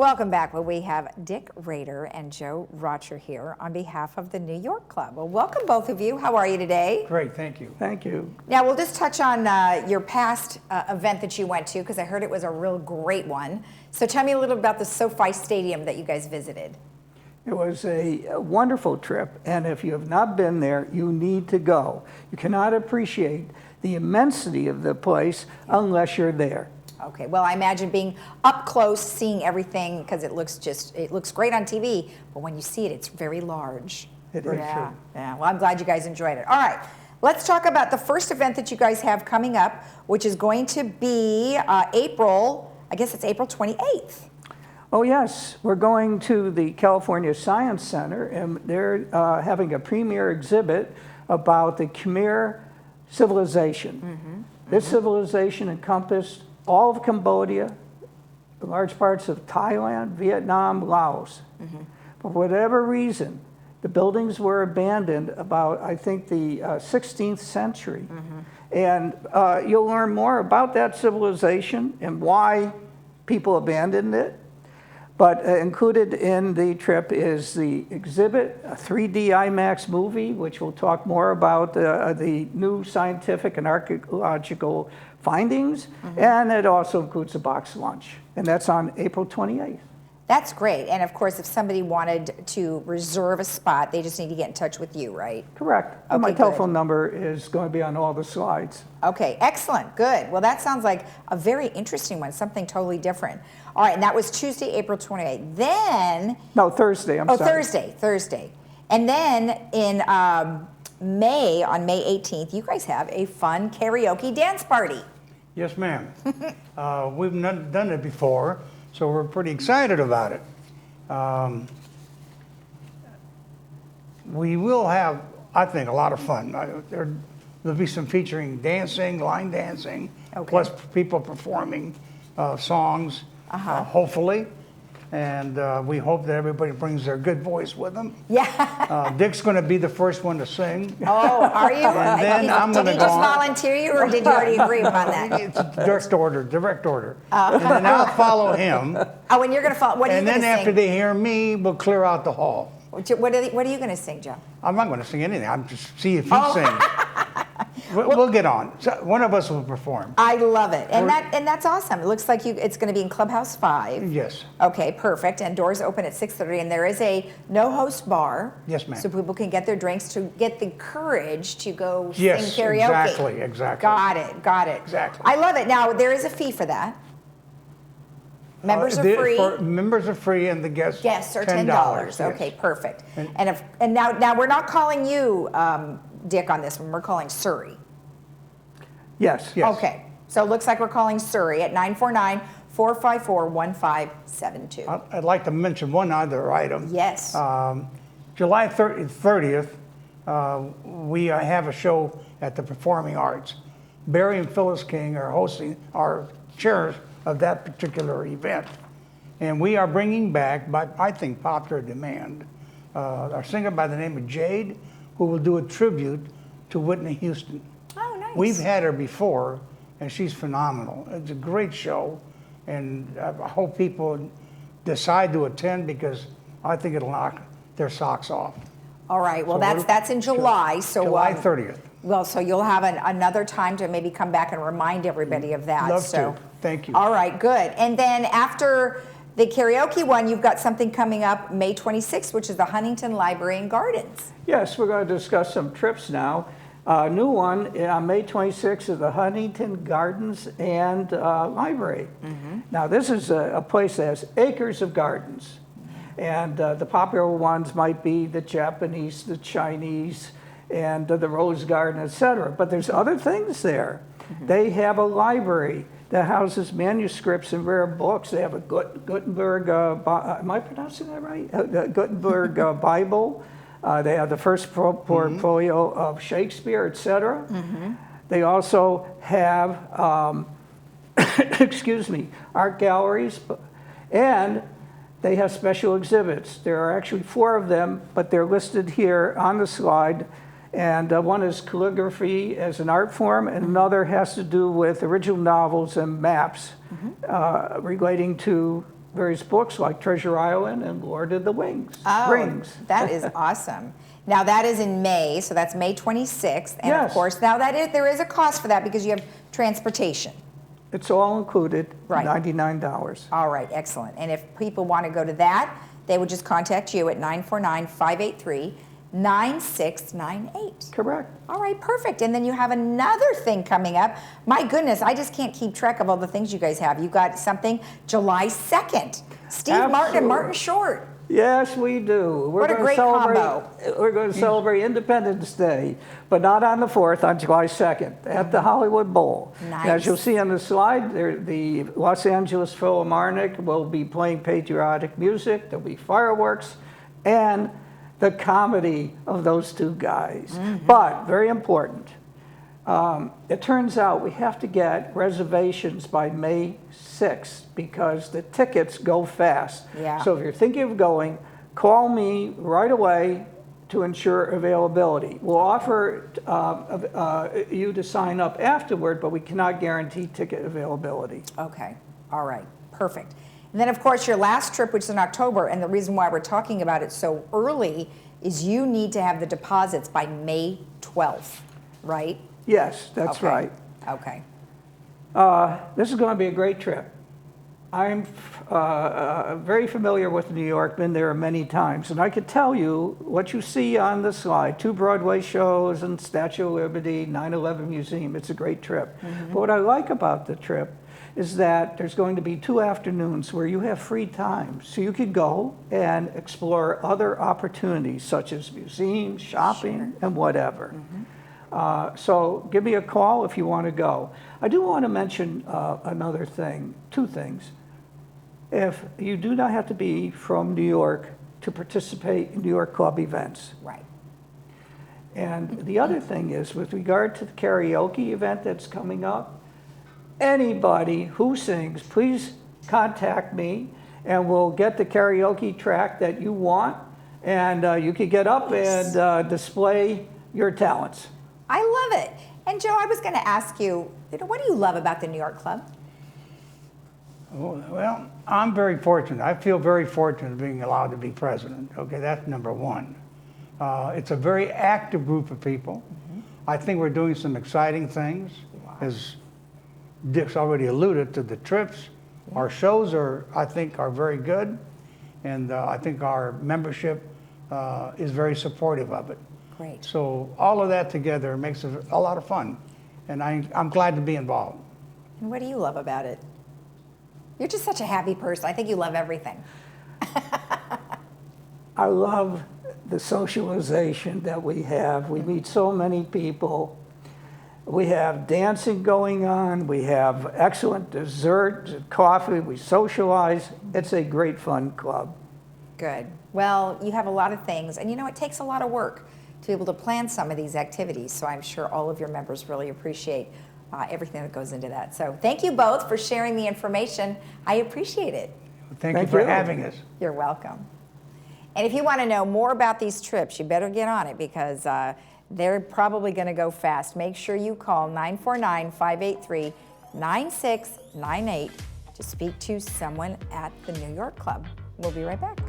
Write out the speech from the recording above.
Welcome back. Well, we have Dick Rader and Joe Rocher here on behalf of the New York Club. Well, welcome both of you. How are you today? Great, thank you. Thank you. Now, we'll just touch on your past event that you went to, because I heard it was a real great one. So tell me a little about the SoFi Stadium that you guys visited. It was a wonderful trip, and if you have not been there, you need to go. You cannot appreciate the immensity of the place unless you're there. Okay, well, I imagine being up close, seeing everything, because it looks great on TV, but when you see it, it's very large. It is true. Yeah, well, I'm glad you guys enjoyed it. All right, let's talk about the first event that you guys have coming up, which is going to be April 28th. Oh yes, we're going to the California Science Center, and they're having a premiere exhibit about the Khmer Civilization. This civilization encompassed all of Cambodia, large parts of Thailand, Vietnam, Laos. For whatever reason, the buildings were abandoned about, I think, the 16th century. And you'll learn more about that civilization and why people abandoned it. But included in the trip is the exhibit, a 3D IMAX movie, which will talk more about the new scientific and archaeological findings, and it also includes a box lunch, and that's on April 28th. That's great, and of course, if somebody wanted to reserve a spot, they just need to get in touch with you, right? Correct. Okay, My good. telephone number is going to be on all the slides. Okay, excellent, good. Well, that sounds like a very interesting one, something totally different. All right, and that was Tuesday, April 28th. Then... No, Thursday, I'm sorry. Thursday. And then in May, on May 18th, you guys have a fun karaoke dance party. Yes, ma'am. We've not done it before, so we're pretty excited about it. We will have, I think, a lot of fun. There'll be some featuring dancing, line dancing, plus people performing songs, hopefully. And we hope that everybody brings their good voice with them. Yeah. Dick's going to be the first one to sing. Oh, are you? And then I'm did going to he go just on. volunteer you, or did you already agree upon that? It's direct order. And then I'll follow him. Oh, and you're going to follow. What are you And going to then sing? after they hear me, we'll clear out the hall. What are you going to sing, Joe? I'm not going to sing anything. I'm just see if he sings. We'll get on. So one of us will perform. I love it, and that's awesome. It looks like it's going to be in Clubhouse 5. Yes. Okay, perfect. And doors open at 6:30, and there is a no-host bar. Yes, ma'am. So people can get their drinks to get the courage to go sing Yes, karaoke. exactly. Got it. Exactly. I love it. Now there is a fee for that. Members are free. Members are free, and the guests are $10. Yes. Okay, perfect. And now we're not calling you Dick on this one. We're calling Surrey. Yes. Okay, so it looks like we're calling Surrey at 949-454-1572. I'd like to mention one other item. Yes. July 30th, we have a show at the Performing Arts. Barry and Phyllis King are hosting, our chairs of that particular event. And we are bringing back, by I think popular demand, a singer by the name of Jade, who will do a tribute to Whitney Houston. Oh, nice. We've had her before, and she's phenomenal. It's a great show, and I hope people decide to attend, because I think it'll knock their socks off. All right, well, that's in July. So July 30th. Well, so you'll have another time to maybe come back and remind everybody of that. Love to. Thank you. All right, good. And then after the karaoke one, you've got something coming up May 26th, which is the Huntington Library and Gardens. Yes, we're going to discuss some trips now. A new one on May 26th is the Huntington Gardens and Library. Now, this is a place that has acres of gardens. And the popular ones might be the Japanese, the Chinese, and the Rose Garden, etc. But there's other things there. They have a library that houses manuscripts and rare books. They have a Gutenberg, am I pronouncing that right? Gutenberg Bible. They have the first portfolio of Shakespeare, etc. They also have, art galleries, and they have special exhibits. There are actually 4 of them, but they're listed here on the slide. And one is calligraphy as an art form, and another has to do with original novels and maps relating to various books like Treasure Island and Lord of the Rings. That is awesome. Now that is in May, so that's May 26th. And Yes. of course, now there is a cost for that because you have transportation. It's all included, Right. $99. All right, excellent. And if people want to go to that, they would just contact you at 949-583-9698. Correct. All right, perfect. And then you have another thing coming up. My goodness, I just can't keep track of all the things you guys have. You got something July 2nd. Steve Martin and Absolutely. Martin Short. Yes, we do. What a gonna great combo. We're going to celebrate Independence Day, but not on the 4th, on July 2nd, at the Hollywood Bowl. Nice. As you'll see on the slide, the Los Angeles Philharmonic will be playing patriotic music, there'll be fireworks, and the comedy of those two guys. But, very important, it turns out we have to get reservations by May 6th because the tickets go fast. Yeah. So if you're thinking of going, call me right away to ensure availability. We'll offer you to sign up afterward, but we cannot guarantee ticket availability. Okay, all right, perfect. And then, of course, your last trip, which is in October, and the reason why we're talking about it so early is you need to have the deposits by May 12th, right? Yes, that's Okay. right. Okay. This is going to be a great trip. I'm very familiar with New York, been there many times, and I could tell you what you see on the slide, 2 Broadway shows and Statue of Liberty, 9/11 Museum. It's a great trip. But what I like about the trip is that there's going to be 2 afternoons where you have free time, so you could go and explore other opportunities such as museums, shopping, and whatever. So give me a call if you want to go. I do want to mention another thing, 2 things. If you do not have to be from New York to participate in New York Club events. Right. And the other thing is, with regard to the karaoke event that's coming up, anybody who sings, please contact me and we'll get the karaoke track that you want, and you can get up and display your talents. I love it. And Joe, I was going to ask you, what do you love about the New York Club? Well, I'm very fortunate. I feel very fortunate being allowed to be president. Okay, that's number one. It's a very active group of people. I think we're doing some exciting things. As Dick's already alluded to the trips, our shows I think, are very good. And I think our membership is very supportive of it. Great. So all of that together makes it a lot of fun. And I'm glad to be involved. And what do you love about it? You're just such a happy person. I think you love everything. I love the socialization that we have. We meet so many people. We have dancing going on. We have excellent dessert, coffee. We socialize. It's a great fun club. Good. Well, you have a lot of things. And it takes a lot of work to be able to plan some of these activities. So I'm sure all of your members really appreciate everything that goes into that. So thank you both for sharing the information. I appreciate it. Thank you for having us. You're welcome. And if you want to know more about these trips, you better get on it because they're probably going to go fast. Make sure you call 949-583-9698 to speak to someone at the New York Club. We'll be right back.